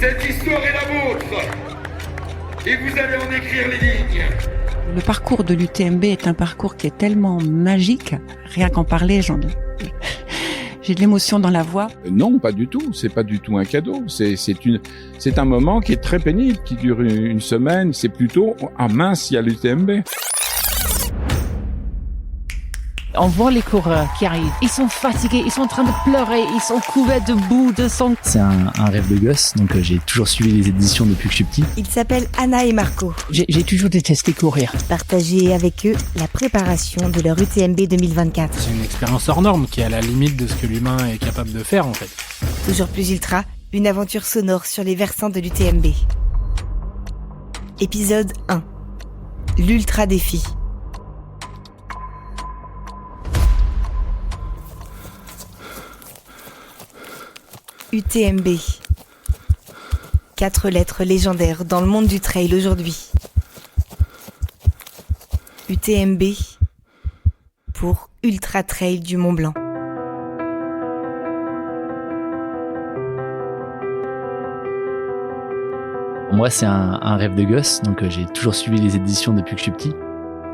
Cette histoire est la vôtre. Et vous allez en écrire les lignes. Le parcours de l'UTMB est un parcours qui est tellement magique, rien qu'en parler, j'ai de l'émotion dans la voix. Non, pas du tout. C'est pas du tout un cadeau. C'est un moment qui est très pénible, qui dure une semaine. C'est plutôt, ah mince, il y a l'UTMB. On voit les coureurs qui arrivent. Ils sont fatigués, ils sont en train de pleurer, ils sont couverts de boue, de sang. C'est un rêve de gosse, donc j'ai toujours suivi les éditions depuis que je suis petit. Ils s'appellent Anna et Marco. J'ai toujours détesté courir. Partagez avec eux la préparation de leur UTMB 2024. C'est une expérience hors norme qui est à la limite de ce que l'humain est capable de faire en fait. Toujours plus ultra, une aventure sonore sur les versants de l'UTMB. Épisode 1. L'ultra défi. UTMB. 4 lettres légendaires dans le monde du trail aujourd'hui. UTMB pour Ultra Trail du Mont Blanc. Pour moi, c'est un rêve de gosse, donc j'ai toujours suivi les éditions depuis que je suis petit.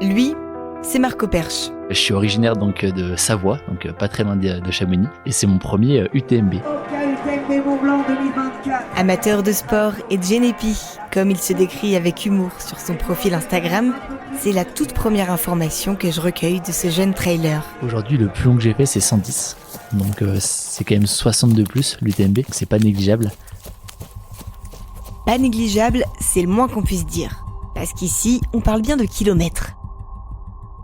Lui, c'est Marco Perche. Je suis originaire donc de Savoie, donc pas très loin de Chamonix, et c'est mon premier UTMB. UTMB Mont Blanc 2024. Amateur de sport et de génépi, comme il se décrit avec humour sur son profil Instagram, c'est la toute première information que je recueille de ce jeune trailer. Aujourd'hui, le plus long que j'ai fait, c'est 110. Donc c'est quand même 62 plus l'UTMB, donc c'est pas négligeable. Pas négligeable, c'est le moins qu'on puisse dire. Parce qu'ici, on parle bien de kilomètres.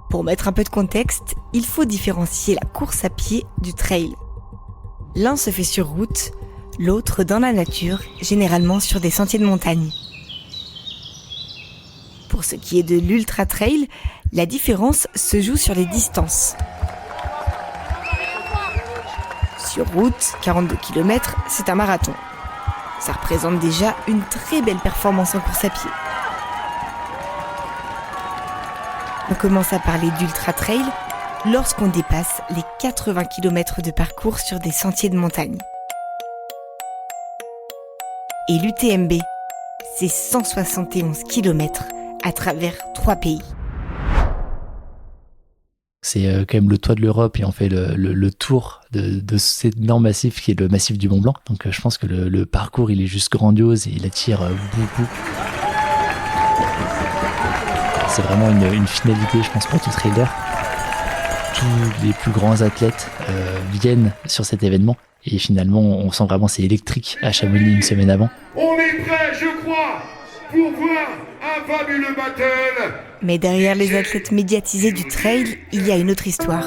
Pour mettre un peu de contexte, il faut différencier la course à pied du trail. L'un se fait sur route, l'autre dans la nature, généralement sur des sentiers de montagne. Pour ce qui est de l'ultra trail, la différence se joue sur les distances. Sur route, 42 km, c'est un marathon. Ça représente déjà une très belle performance en course à pied. On commence à parler d'ultra trail lorsqu'on dépasse les 80 km de parcours sur des sentiers de montagne. Et l'UTMB, c'est 171 km à travers 3 pays. C'est quand même le toit de l'Europe et on fait le tour de cet énorme massif qui est le massif du Mont Blanc. Donc je pense que le parcours il est juste grandiose et il attire beaucoup. C'est vraiment une finalité, je pense, pour tout trailer. Tous les plus grands athlètes viennent sur cet événement et finalement on sent vraiment c'est électrique à Chamonix une semaine avant. On est prêt, je crois, pour voir un fabuleux battle. Mais derrière les athlètes médiatisés du trail, il y a une autre histoire.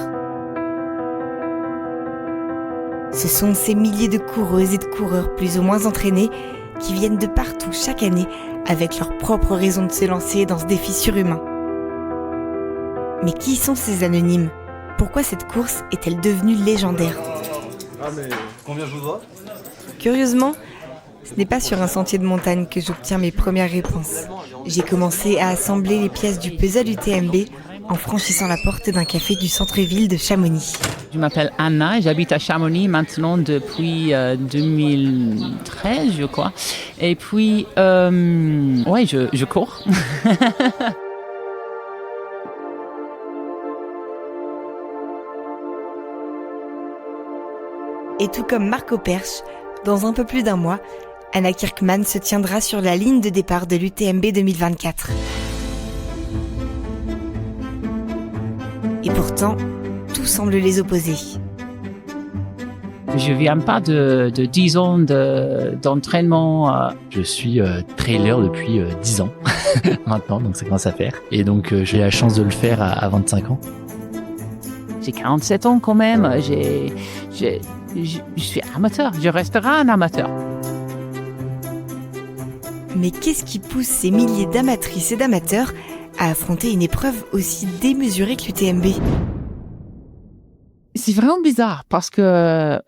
Ce sont ces milliers de coureuses et de coureurs plus ou moins entraînés qui viennent de partout chaque année avec leur propre raison de se lancer dans ce défi surhumain. Mais qui sont ces anonymes ? Pourquoi cette course est-elle devenue légendaire ? Ah mais combien je vous dois ? Curieusement, ce n'est pas sur un sentier de montagne que j'obtiens mes premières réponses. J'ai commencé à assembler les pièces du puzzle UTMB en franchissant la porte d'un café du centre-ville de Chamonix. Je m'appelle Anna et j'habite à Chamonix maintenant depuis 2013, je crois. Et puis, ouais, je cours. Et tout comme Marco Perche, dans un peu plus d'1 mois, Anna Kirkman se tiendra sur la ligne de départ de l'UTMB 2024. Et pourtant, tout semble les opposer. Je viens pas de 10 ans d'entraînement. Je suis trailer depuis 10 ans maintenant, donc ça commence à faire. Et donc j'ai la chance de le faire à 25 ans. J'ai 47 ans quand même. Je suis amateur. Je resterai un amateur. Mais qu'est-ce qui pousse ces milliers d'amatrices et d'amateurs à affronter une épreuve aussi démesurée que l'UTMB ? C'est vraiment bizarre parce que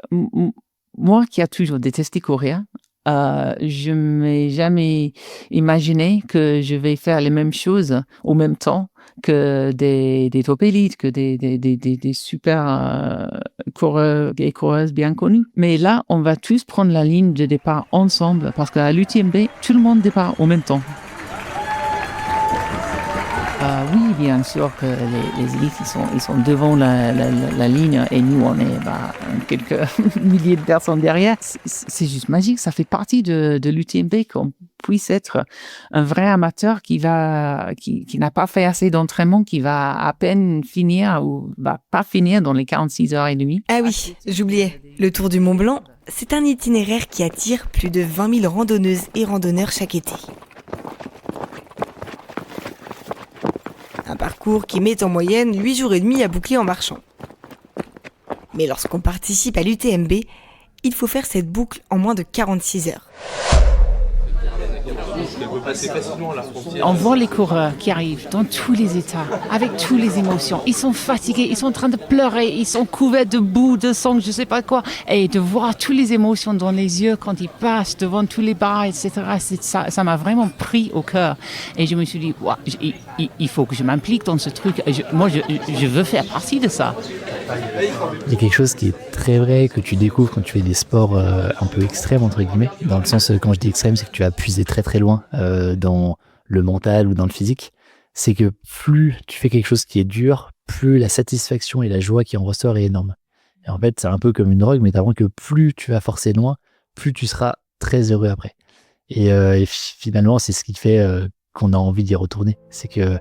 moi qui a toujours détesté courir, je m'ai jamais imaginé que je vais faire les mêmes choses au même temps que des top élites, que des super coureurs et coureuses bien connus. Mais là, on va tous prendre la ligne de départ ensemble parce qu'à l'UTMB, tout le monde départ au même temps. Oui, bien sûr que les élites, ils sont devant la ligne et nous, on est quelques milliers de personnes derrière. C'est juste magique. Ça fait partie de l'UTMB qu'on puisse être un vrai amateur qui n'a pas fait assez d'entraînement, qui va à peine finir ou va pas finir dans les 46 heures et demie. Ah oui, j'oubliais. Le Tour du Mont Blanc, c'est un itinéraire qui attire plus de 20 000 randonneuses et randonneurs chaque été. Un parcours qui met en moyenne 8 jours et demi à boucler en marchant. Mais lorsqu'on participe à l'UTMB, il faut faire cette boucle en moins de 46 heures. On voit les coureurs qui arrivent dans tous les états, avec toutes les émotions. Ils sont fatigués, ils sont en train de pleurer, ils sont couverts de boue, de sang, je sais pas quoi. Et de voir toutes les émotions dans les yeux quand ils passent devant tous les bars, etc. Ça m'a vraiment pris au cœur. Et je me suis dit, wow, il faut que je m'implique dans ce truc. Je veux faire partie de ça. Il y a quelque chose qui est très vrai que tu découvres quand tu fais des sports un peu extrêmes, entre guillemets. Dans le sens, quand je dis extrême, c'est que tu vas puiser très très loin dans le mental ou dans le physique. C'est que plus tu fais quelque chose qui est dur, plus la satisfaction et la joie qui en ressort est énorme. Et en fait, c'est un peu comme une drogue, mais t'apprends que plus tu vas forcer loin, plus tu seras très heureux après. Et finalement, c'est ce qui fait qu'on a envie d'y retourner. C'est que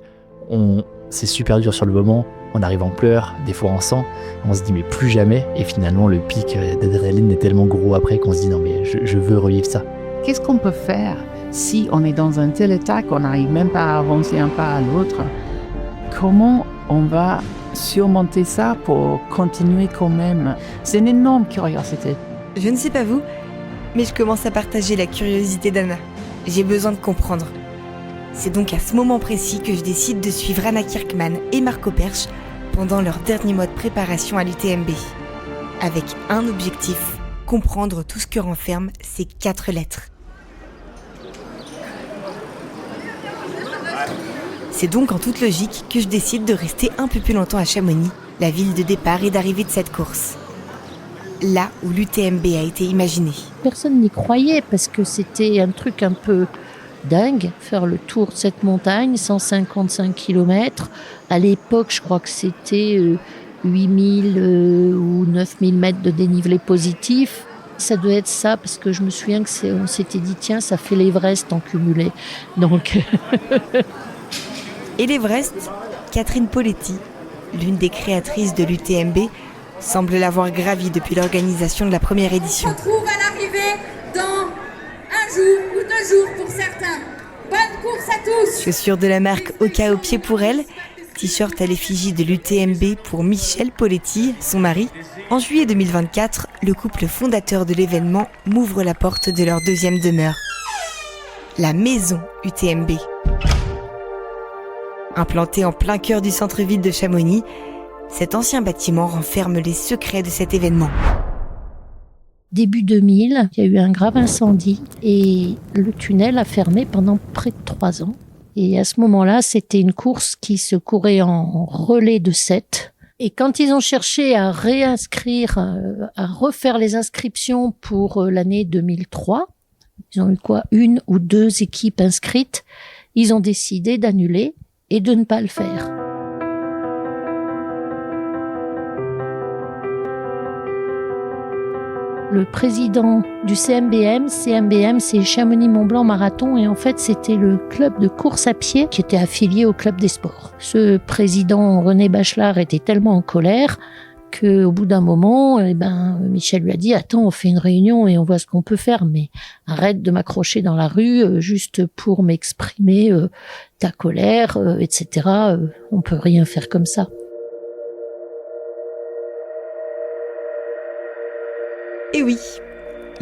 c'est super dur sur le moment, on arrive en pleurs, des fois en sang, on se dit mais plus jamais, et finalement le pic d'adrénaline est tellement gros après qu'on se dit non mais je veux revivre ça. Qu'est-ce qu'on peut faire si on est dans un tel état qu'on n'arrive même pas à avancer un pas à l'autre? Comment on va surmonter ça pour continuer quand même? C'est une énorme curiosité. Je ne sais pas vous, mais je commence à partager la curiosité d'Anna. J'ai besoin de comprendre. C'est donc à ce moment précis que je décide de suivre Anna Kirkman et Marco Persch pendant leur dernier mois de préparation à l'UTMB. Avec un objectif, comprendre tout ce que renferment ces 4 lettres. C'est donc en toute logique que je décide de rester un peu plus longtemps à Chamonix, la ville de départ et d'arrivée de cette course. Là où l'UTMB a été imaginé. Personne n'y croyait parce que c'était un truc un peu dingue, faire le tour de cette montagne, 155 km. À l'époque, je crois que c'était 8000 ou 9000 mètres de dénivelé positif. Ça doit être ça, parce que je me souviens qu'on s'était dit, tiens, ça fait l'Everest en cumulé. Donc... Et l'Everest, Catherine Poletti, l'une des créatrices de l'UTMB, semble l'avoir gravi depuis l'organisation de la première édition. On se retrouve à l'arrivée dans un jour ou 2 jours pour certains. Bonne course à tous. Chaussures de la marque Oka au pied pour elle, t-shirt à l'effigie de l'UTMB pour Michel Poletti, son mari. En juillet 2024, le couple fondateur de l'événement m'ouvre la porte de leur deuxième demeure. La maison UTMB. Implanté en plein cœur du centre-ville de Chamonix, cet ancien bâtiment renferme les secrets de cet événement. Début 2000, il y a eu un grave incendie et le tunnel a fermé pendant près de 3 ans. Et à ce moment-là, c'était une course qui se courait en relais de 7. Et quand ils ont cherché à réinscrire, à refaire les inscriptions pour l'année 2003, ils ont eu 1 ou 2 équipes inscrites, ils ont décidé d'annuler et de ne pas le faire. Le président du CMBM c'est Chamonix-Mont-Blanc Marathon, et en fait c'était le club de course à pied qui était affilié au club des sports. Ce président René Bachelard était tellement en colère qu'au bout d'un moment, Michel lui a dit « Attends, on fait une réunion et on voit ce qu'on peut faire, mais arrête de m'accrocher dans la rue juste pour m'exprimer ta colère, etc. On peut rien faire comme ça. » Et oui,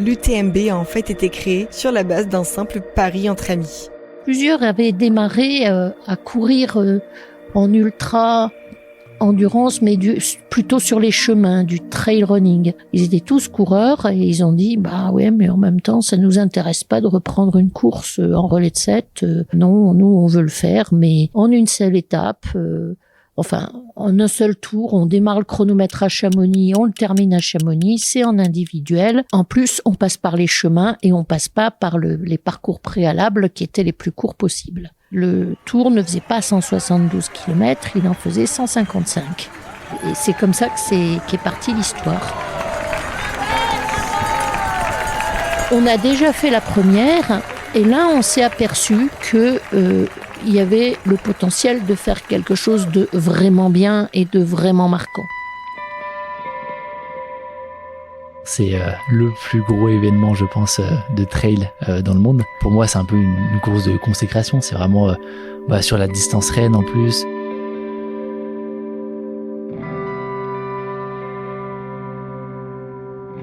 l'UTMB a en fait été créé sur la base d'un simple pari entre amis. Plusieurs avaient démarré à courir en ultra endurance, mais plutôt sur les chemins, du trail running. Ils étaient tous coureurs et ils ont dit, bah ouais, mais en même temps, ça nous intéresse pas de reprendre une course en relais de 7. Non, nous, on veut le faire, mais en une seule étape. Enfin, en un seul tour, on démarre le chronomètre à Chamonix, on le termine à Chamonix, c'est en individuel. En plus, on passe par les chemins et on passe pas par les parcours préalables qui étaient les plus courts possibles. Le tour ne faisait pas 172 km, il en faisait 155. Et c'est comme ça qu'est partie l'histoire. On a déjà fait la première et là, on s'est aperçu que il y avait le potentiel de faire quelque chose de vraiment bien et de vraiment marquant. C'est le plus gros événement, je pense, de trail dans le monde. Pour moi, c'est un peu une course de consécration. C'est vraiment sur la distance reine en plus.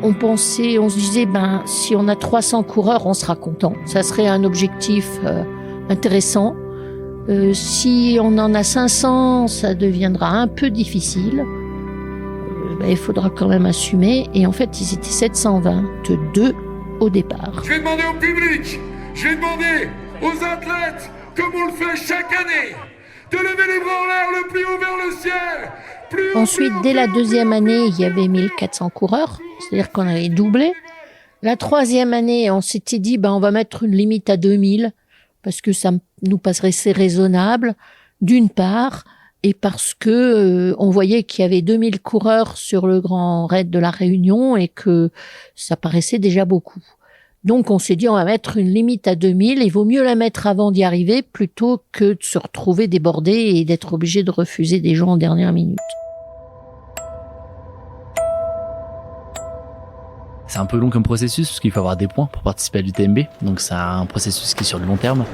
On se disait, si on a 300 coureurs, on sera content. Ça serait un objectif intéressant. Si on en a 500, ça deviendra un peu difficile. Il faudra quand même assumer. Et en fait, ils étaient 722 au départ. Je vais demander au public, je vais demander aux athlètes, comme on le fait chaque année, de lever les bras en l'air le plus haut vers le ciel. Ensuite, dès la deuxième année, il y avait 1400 coureurs. C'est-à-dire qu'on avait doublé. La troisième année, on s'était dit, on va mettre une limite à 2000 parce que ça nous paraissait raisonnable, d'une part, et parce que on voyait qu'il y avait 2000 coureurs sur le Grand Raid de la Réunion et que ça paraissait déjà beaucoup. Donc on s'est dit, on va mettre une limite à 2000, il vaut mieux la mettre avant d'y arriver plutôt que de se retrouver débordé et d'être obligé de refuser des gens en dernière minute. C'est un peu long comme processus parce qu'il faut avoir des points pour participer à l'UTMB. Donc c'est un processus qui est sur le long terme.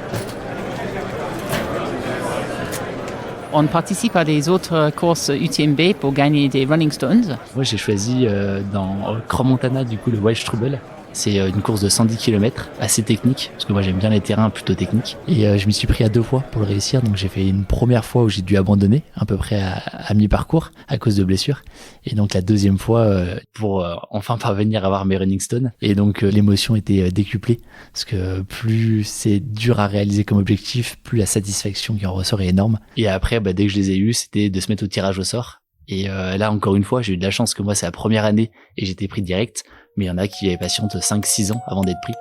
On participe à des autres courses UTMB pour gagner des Running Stones. Moi j'ai choisi dans Crans-Montana du coup le Wildstrubel. C'est une course de 110 km, assez technique, parce que moi j'aime bien les terrains plutôt techniques. Et je m'y suis pris à 2 fois pour le réussir, donc j'ai fait une première fois où j'ai dû abandonner, à peu près à mi-parcours, à cause de blessures. Et donc la deuxième fois pour enfin parvenir à avoir mes running stones. Et donc l'émotion était décuplée, parce que plus c'est dur à réaliser comme objectif, plus la satisfaction qui en ressort est énorme. Et après, dès que je les ai eus, c'était de se mettre au tirage au sort. Et là, encore une fois, j'ai eu de la chance que moi, c'est la première année et j'étais pris direct. Mais il y en a qui patientent 5-6 ans avant d'être pris.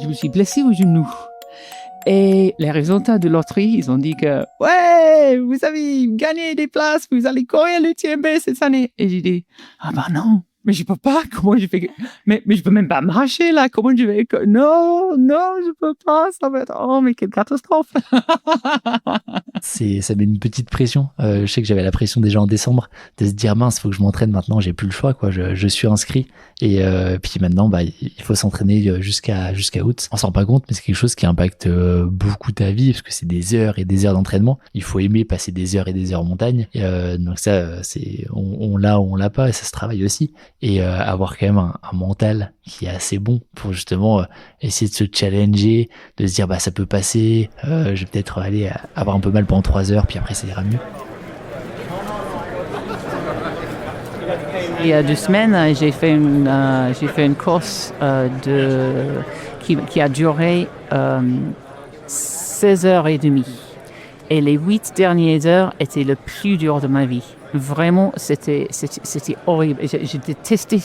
Je me suis blessé au genou. Et les résultats de loterie, ils ont dit que « Ouais, vous avez gagné des places, vous allez courir l'UTMB cette année. » Et j'ai dit « Ah non, mais je peux pas, comment je fais... Mais je peux même pas marcher là, comment je vais... Non, je peux pas, ça va être... Oh, mais quelle catastrophe !» Ça met une petite pression. Je sais que j'avais la pression déjà en décembre de se dire mince, faut que je m'entraîne maintenant, j'ai plus le choix quoi. Je suis inscrit et puis maintenant il faut s'entraîner jusqu'à août. On s'en rend pas compte, mais c'est quelque chose qui impacte beaucoup ta vie parce que c'est des heures et des heures d'entraînement. Il faut aimer passer des heures et des heures en montagne. Donc ça, c'est on l'a ou on l'a pas et ça se travaille aussi. Et avoir quand même un mental qui est assez bon pour justement essayer de se challenger, de se dire ça peut passer, je vais peut-être aller avoir un peu mal pendant 3 heures puis après ça ira mieux. Il y a 2 semaines, j'ai fait une course qui a duré 16h30. Et les 8 dernières heures étaient le plus dur de ma vie. Vraiment, c'était horrible. J'ai détesté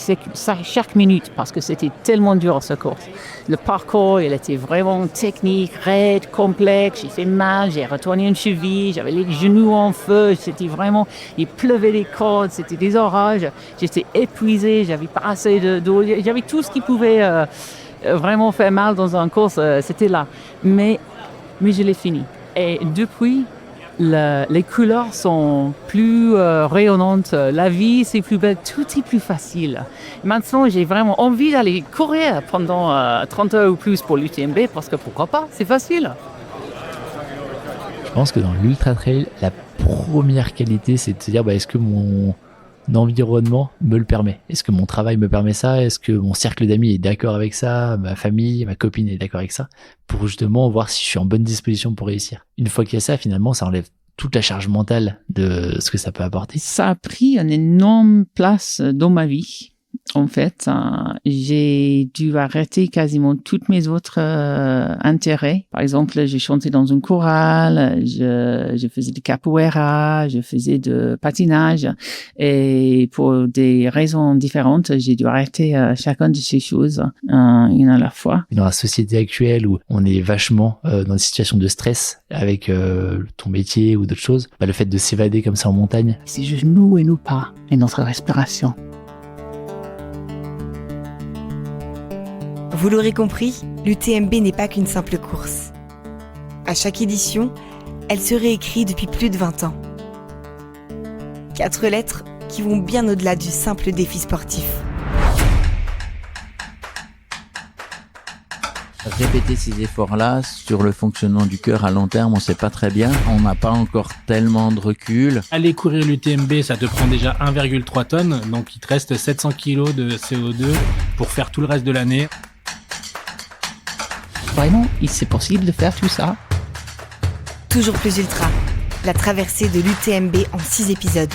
chaque minute parce que c'était tellement dur ce course. Le parcours, il était vraiment technique, raide, complexe. J'ai fait mal, j'ai retourné une cheville, j'avais les genoux en feu. C'était vraiment, il pleuvait des cordes, c'était des orages. J'étais épuisé, j'avais pas assez d'eau, j'avais tout ce qui pouvait vraiment faire mal dans une course. C'était là, mais je l'ai fini. Et depuis, les couleurs sont plus rayonnantes, la vie c'est plus belle, tout est plus facile. Maintenant, j'ai vraiment envie d'aller courir pendant 30 heures ou plus pour l'UTMB parce que pourquoi pas, c'est facile. Je pense que dans l'ultra trail, la première qualité, c'est de se dire est-ce que mon environnement me le permet? Est-ce que mon travail me permet ça? Est-ce que mon cercle d'amis est d'accord avec ça? Ma famille, ma copine est d'accord avec ça? Pour justement voir si je suis en bonne disposition pour réussir. Une fois qu'il y a ça, finalement, ça enlève toute la charge mentale de ce que ça peut apporter. Ça a pris une énorme place dans ma vie. En fait, j'ai dû arrêter quasiment tous mes autres intérêts. Par exemple, j'ai chanté dans une chorale, je faisais de capoeira, je faisais de patinage. Et pour des raisons différentes, j'ai dû arrêter chacune de ces choses, une à la fois. Dans la société actuelle où on est vachement dans une situation de stress avec ton métier ou d'autres choses, le fait de s'évader comme ça en montagne. C'est juste nous et nous pas, et notre respiration. Vous l'aurez compris, l'UTMB n'est pas qu'une simple course. À chaque édition, elle se réécrit depuis plus de 20 ans. 4 lettres qui vont bien au-delà du simple défi sportif. Répéter ces efforts-là sur le fonctionnement du cœur à long terme, on sait pas très bien. On n'a pas encore tellement de recul. Aller courir l'UTMB, ça te prend déjà 1,3 tonnes, donc il te reste 700 kg de CO2 pour faire tout le reste de l'année. Vraiment, c'est possible de faire tout ça. Toujours plus ultra, la traversée de l'UTMB en 6 épisodes.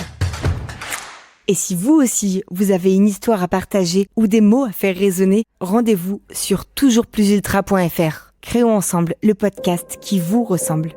Et si vous aussi, vous avez une histoire à partager ou des mots à faire résonner, rendez-vous sur toujoursplusultra.fr. Créons ensemble le podcast qui vous ressemble.